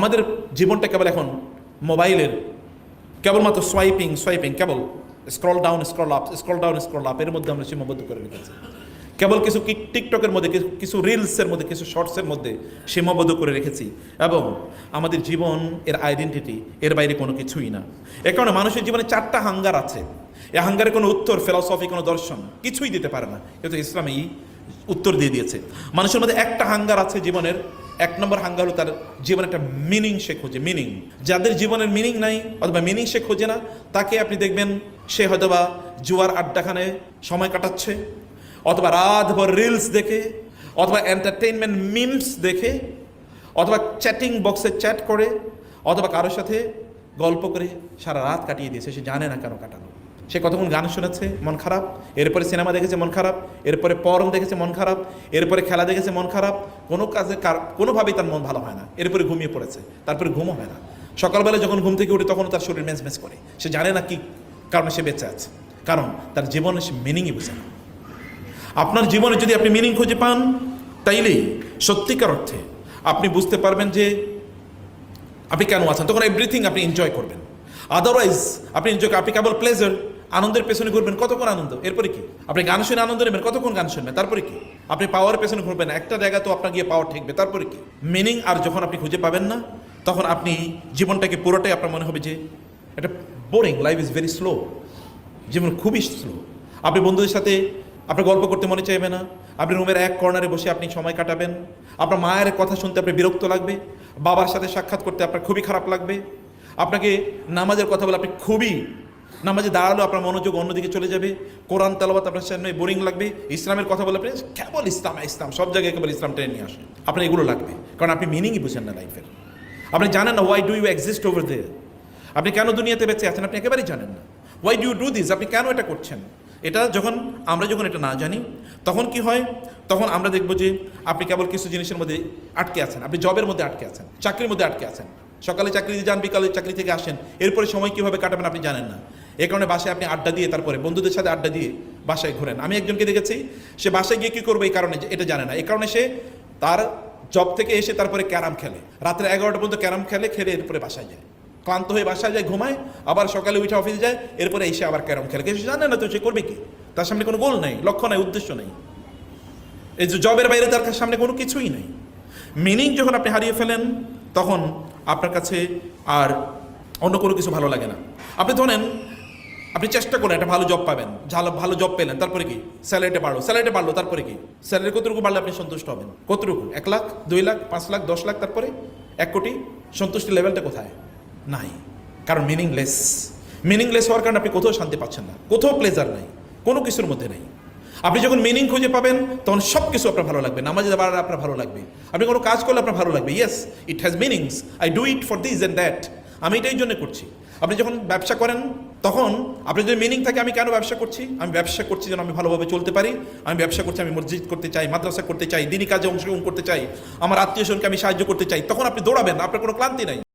আমাদের জীবনটা কেবল এখন মোবাইলের কেবলমাত্র সোয়াইপিং কেবল স্ক্রল ডাউন স্ক্রল আপ এর মধ্যে আমরা সীমাবদ্ধ করে রেখেছি। কেবল কিছু টিকটকের মধ্যে, কিছু রিলসের মধ্যে, কিছু শর্টসের মধ্যে সীমাবদ্ধ করে রেখেছি এবং আমাদের জীবন এর আইডেন্টিটি এর বাইরে কোনো কিছুই না। এ কারণে মানুষের জীবনে 4টা হাঙ্গার আছে। এই হাঙ্গারের কোনো উত্তর ফিলসফি, কোনো দর্শন কিছুই দিতে পারে না, কিন্তু ইসলাম এই উত্তর দিয়ে দিয়েছে। মানুষের মধ্যে একটা হাঙ্গার আছে জীবনের, 1 নম্বর হাঙ্গার হলো তার জীবনে একটা মিনিং সে খোঁজে। মিনিং, যাদের জীবনের মিনিং নাই অথবা মিনিং সে খোঁজে না, তাকে আপনি দেখবেন সে হয়তোবা জুয়ার আড্ডাখানে সময় কাটাচ্ছে, অথবা রাতভর রিলস দেখে, অথবা এন্টারটেইনমেন্ট মিমস দেখে, অথবা চ্যাটিং বক্সে চ্যাট করে, অথবা কারোর সাথে গল্প করে সারা রাত কাটিয়ে দিয়েছে। সে জানে না কেন কাটানো। সে কতক্ষণ গান শুনেছে, মন খারাপ, এরপরে সিনেমা দেখেছে, মন খারাপ, এরপরে পর্ন দেখেছে, মন খারাপ, এরপরে খেলা দেখেছে, মন খারাপ, কোনো কাজে কোনোভাবেই তার মন ভালো হয় না, এরপরে ঘুমিয়ে পড়েছে, তারপরে ঘুমও হয় না। সকালবেলা যখন ঘুম থেকে উঠে তখন তার শরীর মেজমেজ করে। সে জানে না কি কারণে সে বেঁচে আছে, কারণ তার জীবনে সে মিনিংই বুঝে না। আপনার জীবনে যদি আপনি মিনিং খুঁজে পান, তাইলেই সত্যিকার অর্থে আপনি বুঝতে পারবেন যে আপনি কেন আছেন। তখন এভরিথিং আপনি এনজয় করবেন। আদারওয়াইজ আপনি আপনি কেবল প্লেজার, আনন্দের পেছনে ঘুরবেন, কতক্ষণ আনন্দ, এরপরে কি? আপনি গান শুনে আনন্দ নেবেন, কতক্ষণ গান শুনবেন, তারপরে কি? আপনি পাওয়ারের পেছনে ঘুরবেন, একটা জায়গা তো আপনার গিয়ে পাওয়ার ঠেকবে, তারপরে কি? মিনিং আর যখন আপনি খুঁজে পাবেন না, তখন আপনি জীবনটাকে পুরোটাই আপনার মনে হবে যে এটা boring, life is very slow, জীবন খুবই স্লো। আপনি বন্ধুদের সাথে আপনার গল্প করতে মনে চাইবে না, আপনি রুমের এক কর্নারে বসে আপনি সময় কাটাবেন, আপনার মায়ের কথা শুনতে আপনার বিরক্ত লাগবে, বাবার সাথে সাক্ষাৎ করতে আপনার খুবই খারাপ লাগবে, আপনাকে নামাজের কথা বলে আপনি খুবই, নামাজে দাঁড়ালো আপনার মনোযোগ অন্যদিকে চলে যাবে, কোরআন তেলাওয়াত আপনার সামনে বোরিং লাগবে, ইসলামের কথা বলে আপনি কেবল ইসলাম সব জায়গায় কেবল ইসলাম টেনে নিয়ে আসে, আপনার এগুলো লাগবে, কারণ আপনি মিনিংই বুঝেন না লাইফের। আপনি জানেন না why do you exist over there, আপনি কেন দুনিয়াতে বেঁচে আছেন আপনি একেবারেই জানেন না। Why do you do this, আপনি কেন এটা করছেন। এটা আমরা যখন এটা না জানি, তখন কি হয়, তখন আমরা দেখবো যে আপনি কেবল কিছু জিনিসের মধ্যে আটকে আছেন, আপনি জবের মধ্যে আটকে আছেন, চাকরির মধ্যে আটকে আছেন, সকালে চাকরি দিয়ে যান, বিকালে চাকরি থেকে আসেন, এরপরে সময় কীভাবে কাটাবেন আপনি জানেন না। এই কারণে বাসায় আপনি আড্ডা দিয়ে, তারপরে বন্ধুদের সাথে আড্ডা দিয়ে বাসায় ঘোরেন। আমি একজনকে দেখেছি, সে বাসায় গিয়ে কী করবে এই কারণে এটা জানে না। এই কারণে সে তার জব থেকে এসে তারপরে ক্যারাম খেলে, রাত্রে 11টা পর্যন্ত ক্যারাম খেলে, এরপরে বাসায় যায়, ক্লান্ত হয়ে বাসায় যায়, ঘুমায়, আবার সকালে উঠে অফিসে যায়, এরপরে এসে আবার ক্যারাম খেলে। সে জানে না তো সে করবে কি, তার সামনে কোনো গোল নেই, লক্ষ্য নেই, উদ্দেশ্য নেই। এই যে জবের বাইরে তার সামনে কোনো কিছুই নেই। মিনিং যখন আপনি হারিয়ে ফেলেন, তখন আপনার কাছে আর অন্য কোনো কিছু ভালো লাগে না। আপনি ধরেন আপনি চেষ্টা করেন একটা ভালো জব পাবেন, ভালো জব পেলেন, তারপরে কি স্যালারিটা বাড়লো, তারপরে কি স্যালারি কতটুকু বাড়লে আপনি সন্তুষ্ট হবেন? কতটুকু? 1 লাখ, 2 লাখ, 5 লাখ, 10 লাখ, তারপরে 1 কোটি? সন্তুষ্টির লেভেলটা কোথায়? নাই, কারণ মিনিংলেস হওয়ার কারণে আপনি কোথাও শান্তি পাচ্ছেন না, কোথাও প্লেজার নাই, কোনো কিছুর মধ্যে নেই। আপনি যখন মিনিং খুঁজে পাবেন, তখন সব কিছু আপনার ভালো লাগবে, নামাজে যাওয়ার আপনার ভালো লাগবে, আপনি কোনো কাজ করলে আপনার ভালো লাগবে, yes it has meanings, I do it for this and that, আমি এটাই জন্য করছি। আপনি যখন ব্যবসা করেন, তখন আপনার যদি মিনিং থাকে আমি কেন ব্যবসা করছি, আমি ব্যবসা করছি যেন আমি ভালোভাবে চলতে পারি, আমি ব্যবসা করছি আমি মসজিদ করতে চাই, মাদ্রাসা করতে চাই, দিনী কাজে অংশগ্রহণ করতে চাই, আমার আত্মীয় স্বজনকে আমি সাহায্য করতে চাই, তখন আপনি দৌড়াবেন, আপনার কোনো ক্লান্তি নাই।